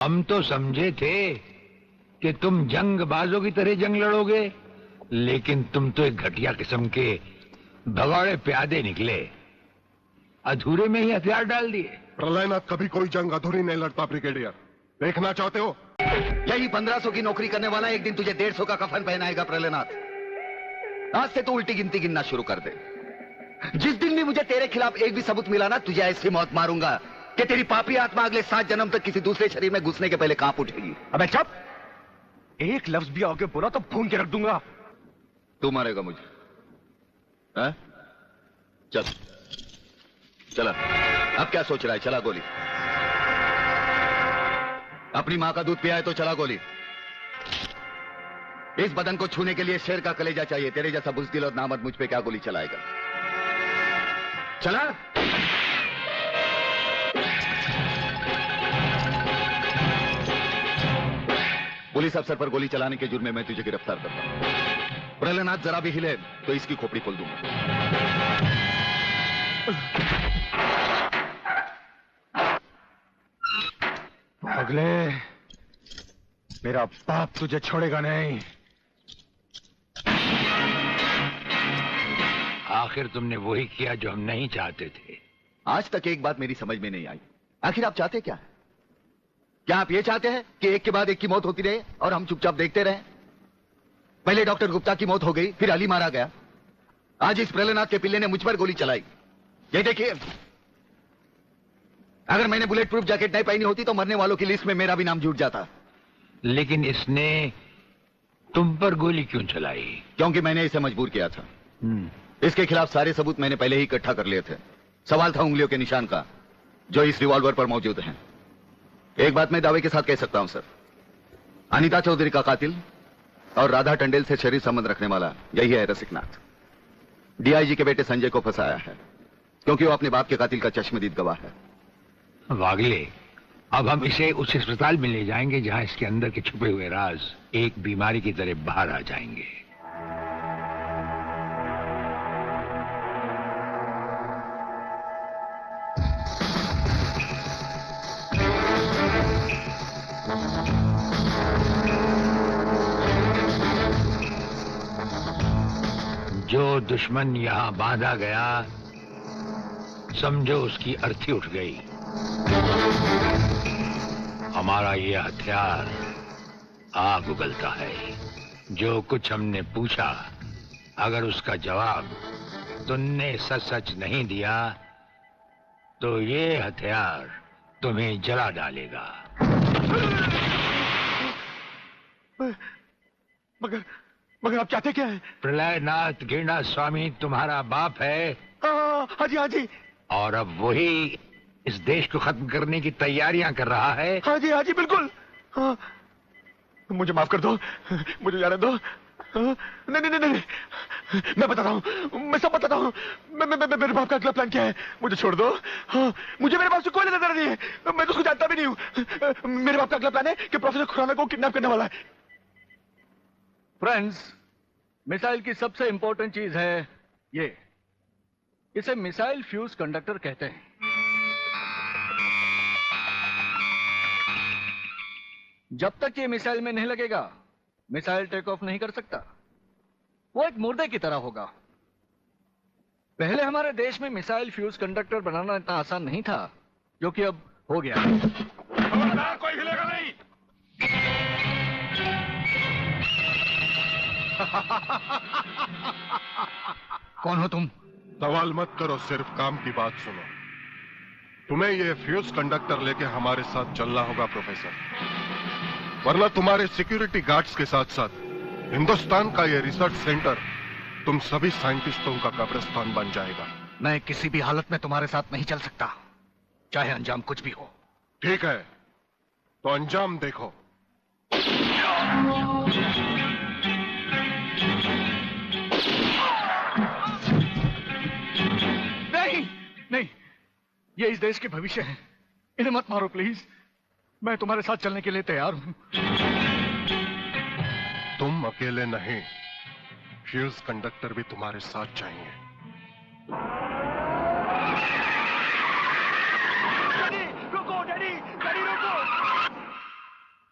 हम तो समझे थे कि तुम जंगबाजों की तरह जंग लड़ोगे, लेकिन तुम तो एक घटिया किस्म के भगौड़े प्यादे निकले। अधूरे में ही हथियार डाल दिए। प्रलयनाथ कभी कोई जंग अधूरी नहीं लड़ता ब्रिगेडियर। देखना चाहते हो? यही 1500 की नौकरी करने वाला एक दिन तुझे 150 का कफन पहनाएगा प्रलयनाथ। आज से तू उल्टी गिनती गिनना शुरू कर दे। जिस दिन भी मुझे तेरे खिलाफ एक भी सबूत मिला ना, तुझे ऐसी मौत मारूंगा कि तेरी पापी आत्मा अगले 7 जन्म तक किसी दूसरे शरीर में घुसने के पहले कांप उठेगी। अबे चुप! एक लफ्ज भी आगे बोला तो भून के रख दूंगा। तू मारेगा मुझे? है? चल चला। अब क्या सोच रहा है? चला गोली। अपनी मां का दूध पिया है तो चला गोली। इस बदन को छूने के लिए शेर का कलेजा चाहिए। तेरे जैसा बुज़दिल और नामर्द मुझ पे क्या गोली चलाएगा? चला। पुलिस अफसर पर गोली चलाने के जुर्म में मैं तुझे गिरफ्तार करता हूं। प्रलयनाथ जरा भी हिले तो इसकी खोपड़ी खोल दूंगा। अगले मेरा बाप तुझे छोड़ेगा नहीं। आखिर तुमने वही किया जो हम नहीं चाहते थे। आज तक एक बात मेरी समझ में नहीं आई। आखिर आप चाहते क्या? क्या आप ये चाहते हैं कि एक के बाद एक की मौत होती रहे और हम चुपचाप देखते रहें? पहले डॉक्टर गुप्ता की मौत हो गई, फिर अली मारा गया, आज इस प्रलयनाथ के पिल्ले ने मुझ पर गोली चलाई। ये देखिए, अगर मैंने बुलेट प्रूफ जैकेट नहीं पहनी होती तो मरने वालों की लिस्ट में मेरा भी नाम जुट जाता। लेकिन इसने तुम पर गोली क्यों चलाई? क्योंकि मैंने इसे मजबूर किया था। इसके खिलाफ सारे सबूत मैंने पहले ही इकट्ठा कर लिए थे। सवाल था उंगलियों के निशान का, जो इस रिवॉल्वर पर मौजूद हैं। एक बात मैं दावे के साथ कह सकता हूं सर, अनीता चौधरी का कातिल और राधा टंडेल से शरीर संबंध रखने वाला यही है रसिकनाथ। डीआईजी के बेटे संजय को फंसाया है क्योंकि वो अपने बाप के कातिल का चश्मदीद गवाह है। वागले, अब हम इसे उस अस्पताल में ले जाएंगे जहां इसके अंदर के छुपे हुए राज एक बीमारी की तरह बाहर आ जाएंगे। जो दुश्मन यहां बांधा गया, समझो उसकी अर्थी उठ गई। हमारा ये हथियार आग उगलता है। जो कुछ हमने पूछा, अगर उसका जवाब तुमने सच सच नहीं दिया तो ये हथियार तुम्हें जला डालेगा। मगर आप चाहते क्या है? प्रलयनाथ गिरना स्वामी तुम्हारा बाप है। हाँ जी, हाँ जी। और अब वही इस देश को खत्म करने की तैयारियां कर रहा है। हाँ जी, बिल्कुल। हाँ, मुझे माफ कर दो, मुझे जाने दो। नहीं नहीं नहीं, मैं बताता हूँ, मैं सब बताता हूँ। मेरे बाप का अगला प्लान क्या है? मुझे छोड़ दो। हाँ, मुझे मेरे बाप से कोई लेना देना नहीं है। मैं तो उसको जानता भी नहीं हूँ। मेरे बाप का अगला प्लान है कि प्रोफेसर खुराना को किडनैप करने वाला है। फ्रेंड्स, मिसाइल की सबसे इंपॉर्टेंट चीज है ये, इसे मिसाइल फ्यूज कंडक्टर कहते हैं। जब तक ये मिसाइल में नहीं लगेगा, मिसाइल टेक ऑफ नहीं कर सकता। वो एक मुर्दे की तरह होगा। पहले हमारे देश में मिसाइल फ्यूज कंडक्टर बनाना इतना आसान नहीं था, जो कि अब हो गया। कोई हिलेगा नहीं। कौन हो तुम? सवाल मत करो, सिर्फ काम की बात सुनो। तुम्हें ये फ्यूज कंडक्टर लेके हमारे साथ चलना होगा प्रोफेसर, वरना तुम्हारे सिक्योरिटी गार्ड्स के साथ साथ हिंदुस्तान का ये रिसर्च सेंटर तुम सभी साइंटिस्टों का कब्रिस्तान बन जाएगा। मैं किसी भी हालत में तुम्हारे साथ नहीं चल सकता, चाहे अंजाम कुछ भी हो। ठीक है, तो अंजाम देखो। नहीं, ये इस देश के भविष्य है। इन्हें मत मारो प्लीज। मैं तुम्हारे साथ चलने के लिए तैयार हूं। तुम अकेले नहीं, फ्यूज कंडक्टर भी तुम्हारे साथ चाहिए।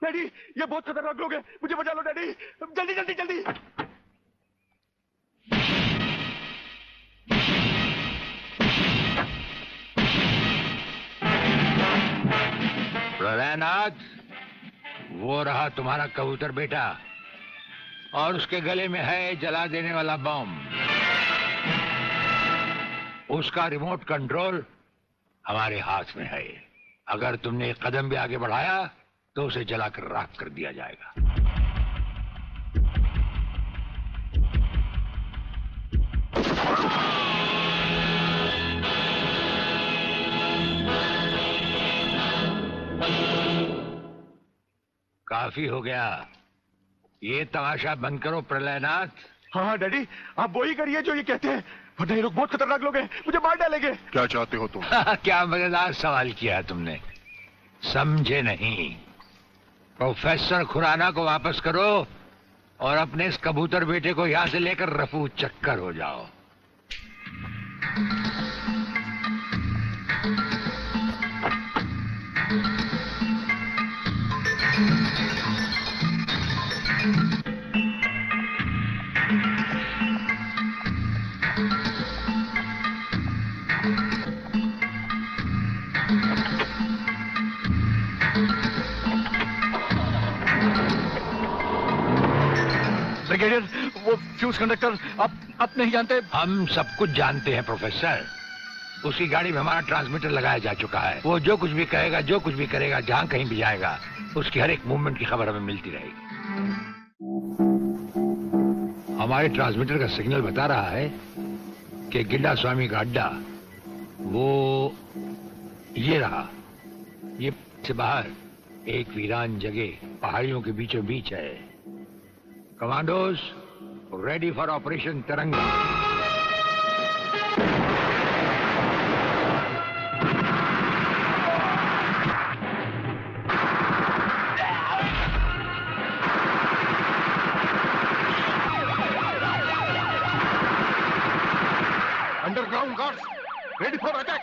डैडी, ये बहुत खतरनाक लोग हैं, मुझे बचा लो डैडी, जल्दी जल्दी जल्दी। प्रलयनाथ, वो रहा तुम्हारा कबूतर बेटा, और उसके गले में है जला देने वाला बम। उसका रिमोट कंट्रोल हमारे हाथ में है। अगर तुमने एक कदम भी आगे बढ़ाया तो उसे जलाकर राख कर दिया जाएगा। काफी हो गया, ये तमाशा बंद करो प्रलयनाथ। हाँ हाँ डैडी, आप वो ही करिए जो ये कहते हैं, वरना ये लोग बहुत खतरनाक लोग हैं, मुझे मार डालेंगे। क्या चाहते हो तुम? क्या मजेदार सवाल किया है तुमने, समझे नहीं। प्रोफेसर खुराना को वापस करो और अपने इस कबूतर बेटे को यहां से लेकर रफू चक्कर हो जाओ। ब्रिगेडियर, वो फ्यूज कंडक्टर आप नहीं जानते? हम सब कुछ जानते हैं प्रोफेसर। उसकी गाड़ी में हमारा ट्रांसमीटर लगाया जा चुका है। वो जो कुछ भी कहेगा, जो कुछ भी करेगा, जहां कहीं भी जाएगा, उसकी हर एक मूवमेंट की खबर हमें मिलती रहेगी। हमारे ट्रांसमीटर का सिग्नल बता रहा है कि गिड्डा स्वामी का अड्डा वो ये रहा। ये से बाहर एक वीरान जगह पहाड़ियों के बीचों बीच है। कमांडोज रेडी फॉर ऑपरेशन तिरंगा। Underground guards ready for attack.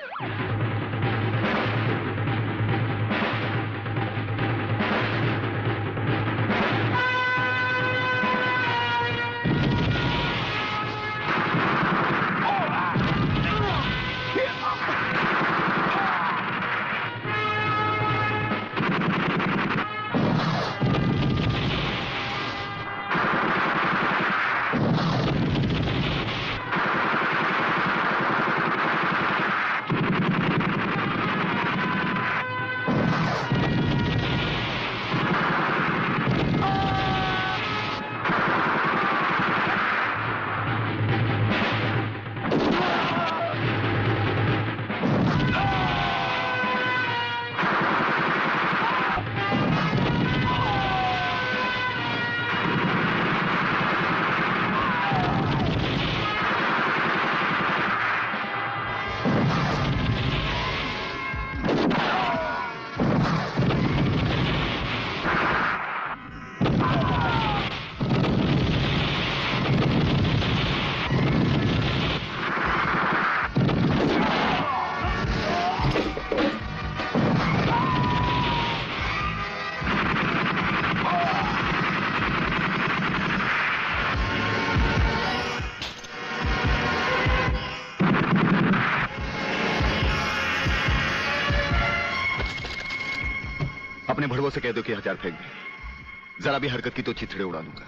अपने भड़वों से कह दो कि हथियार फेंक दे। जरा भी हरकत की तो चिथड़े उड़ा दूंगा।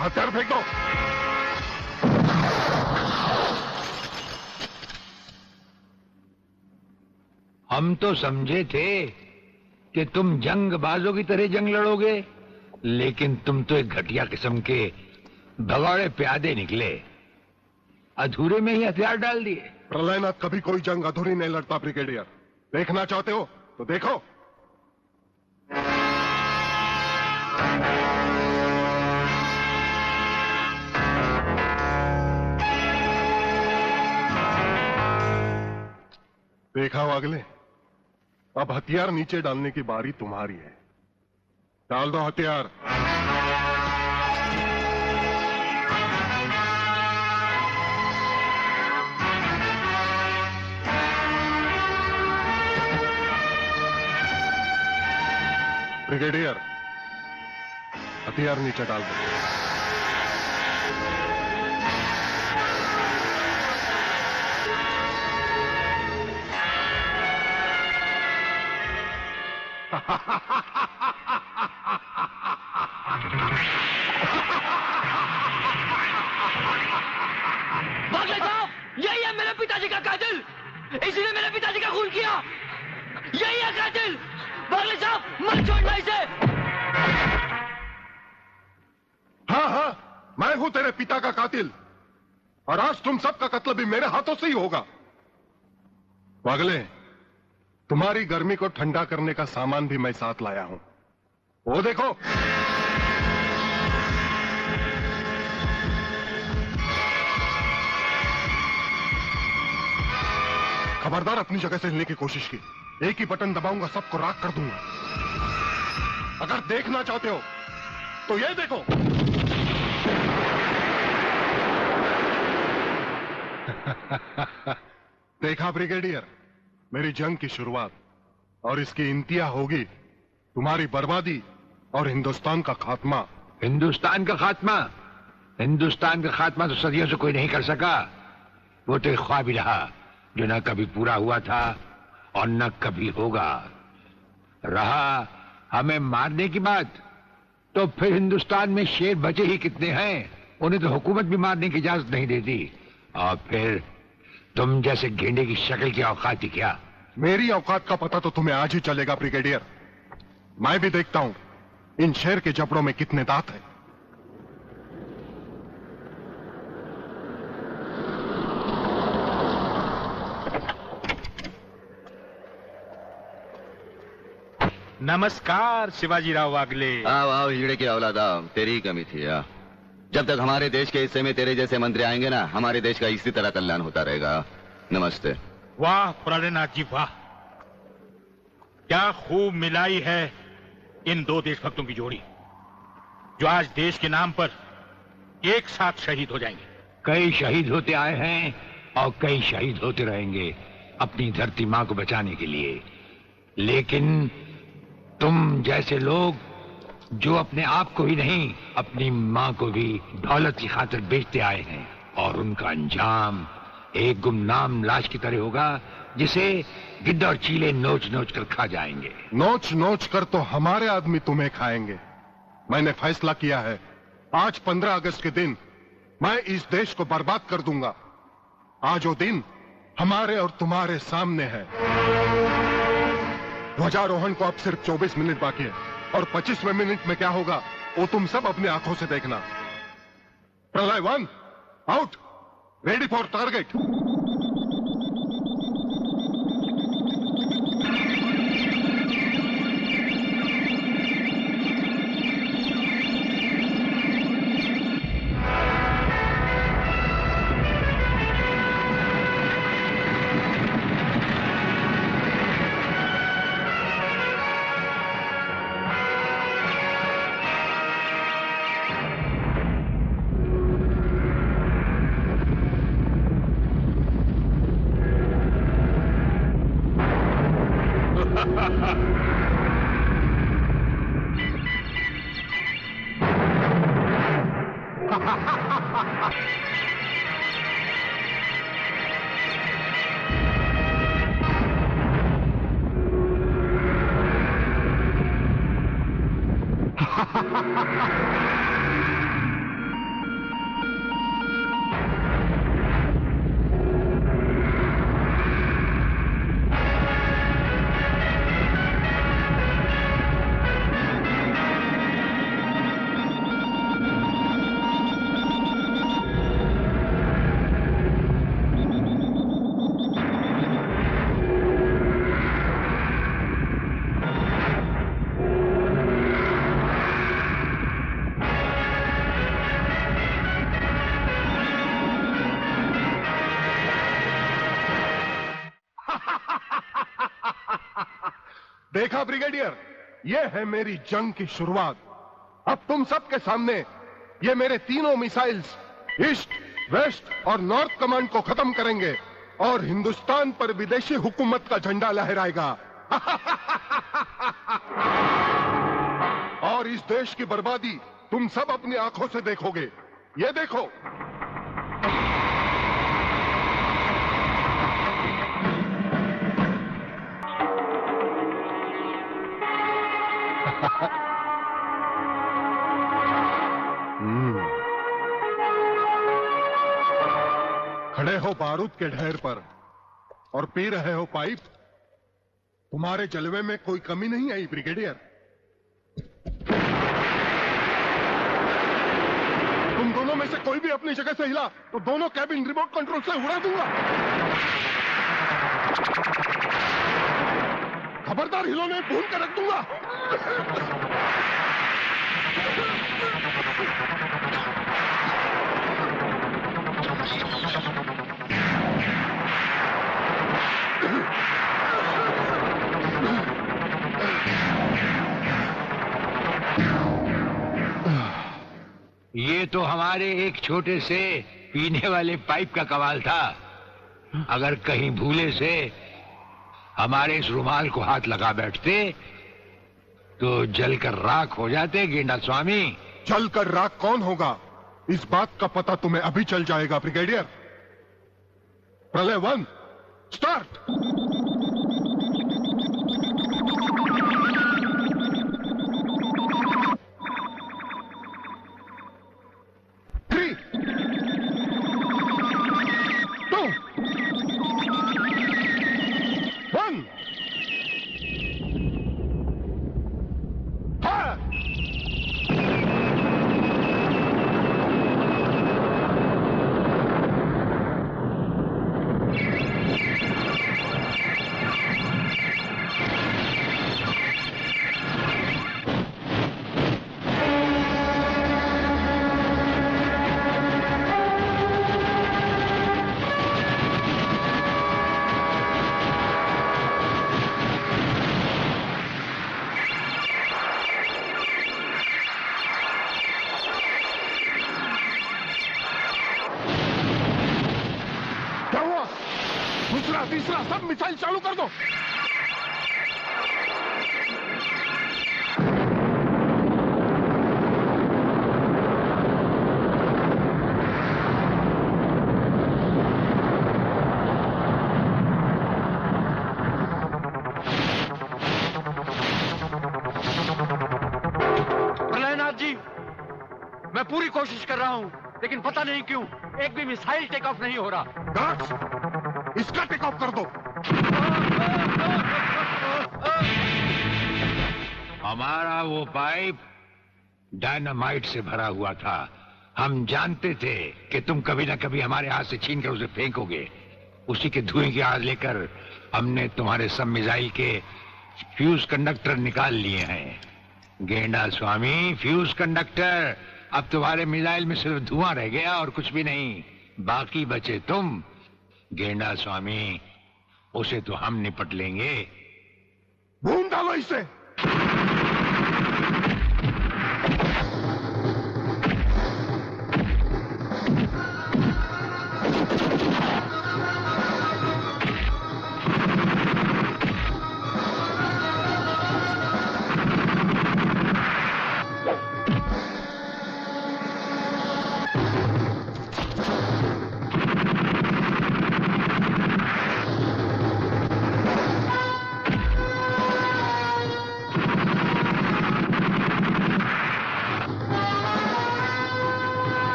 हथियार फेंक दो। हम तो समझे थे कि तुम जंगबाजों की तरह जंग लड़ोगे, लेकिन तुम तो एक घटिया किस्म के भगौड़े प्यादे निकले। अधूरे में ही हथियार डाल दिए। प्रलयनाथ कभी कोई जंग अधूरी नहीं लड़ता ब्रिगेडियर। देखना चाहते हो तो देखो। देखा वागले, अब हथियार नीचे डालने की बारी तुम्हारी है। डाल दो हथियार। ब्रिगेडियर, हथियार नीचे डाल दो। बागले साहब, यही है मेरे पिताजी का कातिल। इसी ने मेरे पिताजी का खून किया। यही है कातिल। बागले साहब, मत छोड़ना इसे। हाँ हाँ, मैं हूं तेरे पिता का कातिल, और आज तुम सबका कत्ल भी मेरे हाथों से ही होगा। पागले, तुम्हारी गर्मी को ठंडा करने का सामान भी मैं साथ लाया हूं। वो देखो। खबरदार अपनी जगह से हिलने की कोशिश की। एक ही बटन दबाऊंगा, सबको राख कर दूंगा। अगर देखना चाहते हो तो ये देखो। देखा ब्रिगेडियर, मेरी जंग की शुरुआत, और इसकी इंतहा होगी तुम्हारी बर्बादी और हिंदुस्तान का खात्मा। हिंदुस्तान का खात्मा? हिंदुस्तान का खात्मा तो सदियों से कोई नहीं कर सका। वो तो एक ख्वाब ही रहा जो न कभी पूरा हुआ था और न कभी होगा। रहा हमें मारने की बात, तो फिर हिंदुस्तान में शेर बचे ही कितने हैं। उन्हें तो हुकूमत भी मारने की इजाजत नहीं देती। और फिर तुम जैसे गेंडे की शक्ल की औकात ही क्या? मेरी औकात का पता तो तुम्हें आज ही चलेगा ब्रिगेडियर। मैं भी देखता हूं इन शेर के जबड़ों में कितने दांत हैं। नमस्कार शिवाजीराव वागले। आओ आओ हिजड़े की औलाद आओ, तेरी ही कमी थी। जब तक हमारे देश के हिस्से में तेरे जैसे मंत्री आएंगे ना, हमारे देश का इसी तरह कल्याण होता रहेगा। नमस्ते। वाह प्राणनाथ जी वाह, क्या खूब मिलाई है इन दो देशभक्तों की जोड़ी, जो आज देश के नाम पर एक साथ शहीद हो जाएंगे। कई शहीद होते आए हैं और कई शहीद होते रहेंगे अपनी धरती मां को बचाने के लिए। लेकिन तुम जैसे लोग जो अपने आप को ही नहीं, अपनी मां को भी दौलत की खातिर बेचते आए हैं, और उनका अंजाम एक गुमनाम लाश की तरह होगा जिसे गिद्ध और चीले नोच नोच कर खा जाएंगे। नोच नोच कर तो हमारे आदमी तुम्हें खाएंगे। मैंने फैसला किया है, आज 15 अगस्त के दिन मैं इस देश को बर्बाद कर दूंगा। आज वो दिन हमारे और तुम्हारे सामने है। ध्वजारोहण को अब सिर्फ 24 मिनट बाकी है, और 25वें मिनट में क्या होगा वो तुम सब अपनी आंखों से देखना। प्रलय 1 आउट, रेडी फॉर टारगेट। देखा ब्रिगेडियर, ये है मेरी जंग की शुरुआत। अब तुम सबके सामने ये मेरे तीनों मिसाइल्स ईस्ट, वेस्ट और नॉर्थ कमांड को खत्म करेंगे, और हिंदुस्तान पर विदेशी हुकूमत का झंडा लहराएगा। और इस देश की बर्बादी तुम सब अपनी आंखों से देखोगे। ये देखो। खड़े हो बारूद के ढेर पर और पी रहे हो पाइप। तुम्हारे जलवे में कोई कमी नहीं आई ब्रिगेडियर। तुम दोनों में से कोई भी अपनी जगह से हिला तो दोनों कैबिन रिमोट कंट्रोल से उड़ा दूंगा। खबरदार हिलो नहीं, भून कर रख दूंगा। ये तो हमारे एक छोटे से पीने वाले पाइप का कमाल था। अगर कहीं भूले से हमारे इस रुमाल को हाथ लगा बैठते तो जलकर राख हो जाते गेंडा स्वामी। जलकर राख कौन होगा, इस बात का पता तुम्हें अभी चल जाएगा ब्रिगेडियर। प्रलय 1 स्टार्ट। तीसरा सब मिसाइल चालू कर दो। प्रलयनाथ जी, मैं पूरी कोशिश कर रहा हूं, लेकिन पता नहीं क्यों एक भी मिसाइल टेक ऑफ नहीं हो रहा। गार्ड्स, इसका टेक ऑफ कर दो। हमारा वो पाइप डायनामाइट से भरा हुआ था। हम जानते थे कि तुम कभी ना कभी हमारे हाथ से छीन कर उसे फेंकोगे। उसी के धुएं की आग लेकर हमने तुम्हारे सब मिसाइल के फ्यूज कंडक्टर निकाल लिए हैं। गेंडा स्वामी, फ्यूज कंडक्टर, अब तुम्हारे मिसाइल में सिर्फ धुआं रह गया और कुछ भी नहीं। बाकी बचे तुम। गेंडा स्वामी, उसे तो हम निपट लेंगे। भून डालो इसे।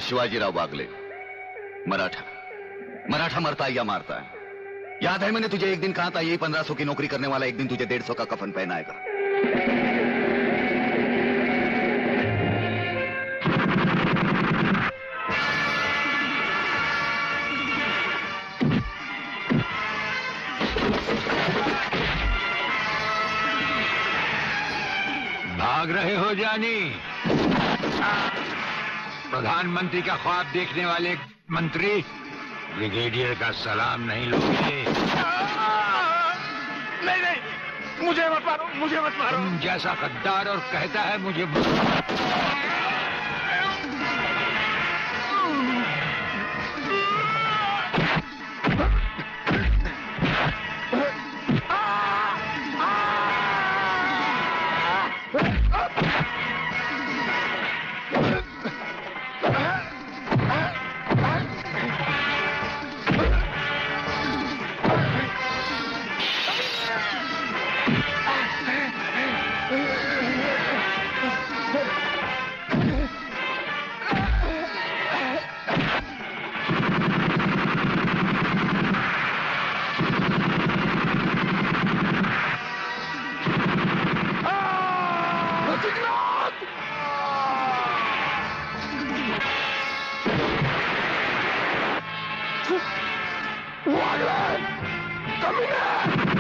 शिवाजीराव बागले, मराठा मरता है या मारता है। याद है मैंने तुझे एक दिन कहा था, यही 1500 की नौकरी करने वाला एक दिन तुझे 150 का कफन पहनाएगा। भाग रहे हो जानी? प्रधानमंत्री का ख्वाब देखने वाले मंत्री ब्रिगेडियर का सलाम नहीं लोगे? नहीं, मुझे मत मारो, मुझे मत मारो। तुम जैसा गद्दार और कहता है मुझे कमीने!